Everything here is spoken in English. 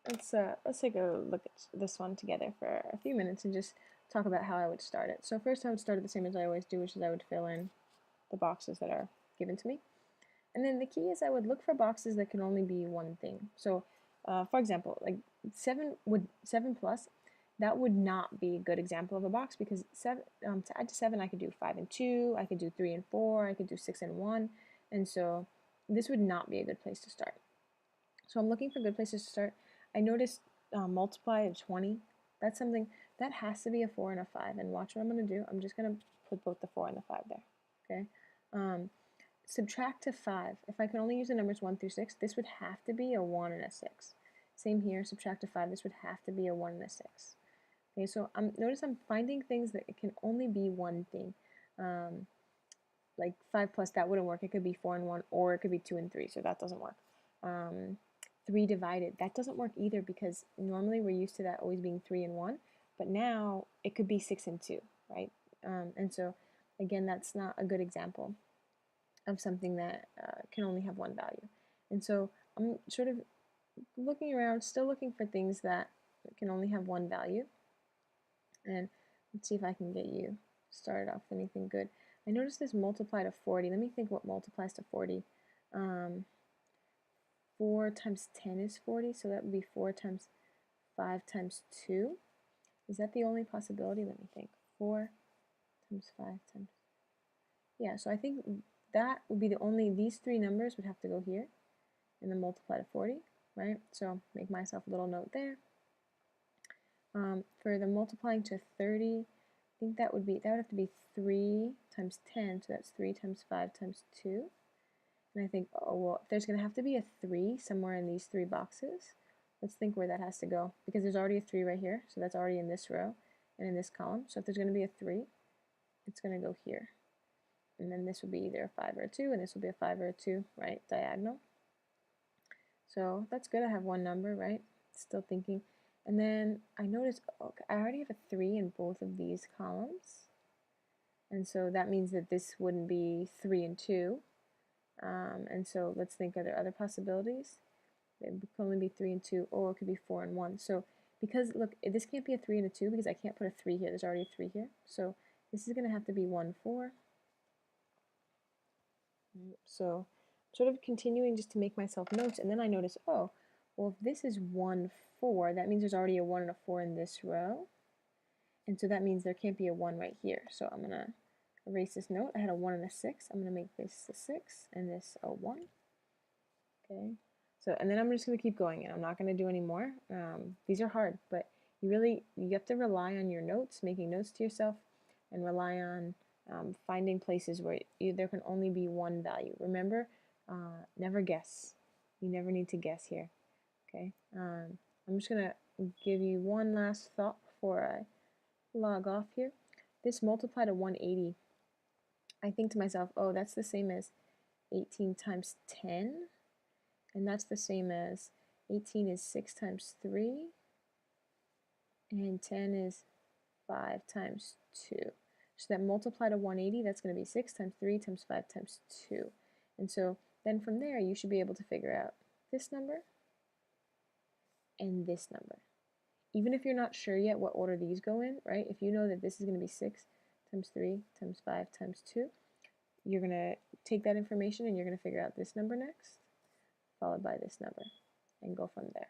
let's take a look at this one together for a few minutes and just talk about how I would start it. So first I would start it the same as I always do, which is I would fill in the boxes that are given to me. And then the key is I would look for boxes that can only be one thing. So for example, like 7 plus, that would not be a good example of a box because to add to 7 I could do 5 and 2, I could do 3 and 4, I could do 6 and 1, and so this would not be a good place to start. So I'm looking for good places to start. I noticed multiply of 20. That's something that has to be a 4 and a 5. And watch what I'm going to do. I'm just going to put both the 4 and the 5 there. Okay. Subtract to 5. If I can only use the numbers 1 through 6, this would have to be a 1 and a 6. Same here. Subtract to 5. This would have to be a 1 and a 6. Okay. So notice I'm finding things that it can only be one thing. Like 5 plus, that wouldn't work. It could be 4 and 1, or it could be 2 and 3. So that doesn't work. 3 divided, that doesn't work either because normally we're used to that always being 3 and 1, but now it could be 6 and 2, right? And so again, that's not a good example of something that can only have one value. And so I'm sort of looking around, still looking for things that can only have one value. And let's see if I can get you started off with anything good. I noticed this multiply to 40. Let me think what multiplies to 40. 4 times 10 is 40, so that would be 4 times 5 times 2. Is that the only possibility? Let me think. 4 times 5 times... Yeah, so I think that would be the only... These three numbers would have to go here and then multiply to 40, right? So make myself a little note there. For the multiplying to 30, I think that would have to be 3 times 10, so that's 3 times 5 times 2. And I think, oh, well, if there's going to have to be a 3 somewhere in these 3 boxes, let's think where that has to go. Because there's already a 3 right here, so that's already in this row and in this column. So if there's going to be a 3, it's going to go here. And then this would be either a 5 or a 2, and this will be a 5 or a 2, right, diagonal. So that's good. I have one number, right? Still thinking. And then I noticed, okay, I already have a 3 in both of these columns. And so that means that this wouldn't be 3 and 2. And so let's think, are there other possibilities? It could only be 3 and 2, or it could be 4 and 1. So because, look, this can't be a 3 and a 2 because I can't put a 3 here. There's already a 3 here. So this is going to have to be 1, 4. So I'm sort of continuing just to make myself notes. And then I notice, oh, well, if this is 1, 4, that means there's already a 1 and a 4 in this row. And so that means there can't be a 1 right here. So I'm going to erase this note. I had a 1 and a 6. I'm going to make this a 6 and this a 1. Okay. So, and then I'm just going to keep going, and I'm not going to do any more. These are hard, but you have to rely on your notes, making notes to yourself, and rely on finding places where there can only be one value. Remember, never guess. You never need to guess here. Okay. I'm just going to give you one last thought before I log off here. This multiply to 180. I think to myself, oh, that's the same as 18 times 10. And that's the same as 18 is 6 times 3, and 10 is 5 times 2. So that multiply to 180, that's going to be 6 times 3 times 5 times 2. And so then from there, you should be able to figure out this number and this number. Even if you're not sure yet what order these go in, right? If you know that this is going to be 6 times 3 times 5 times 2, you're going to take that information and you're going to figure out this number next, followed by this number, and go from there.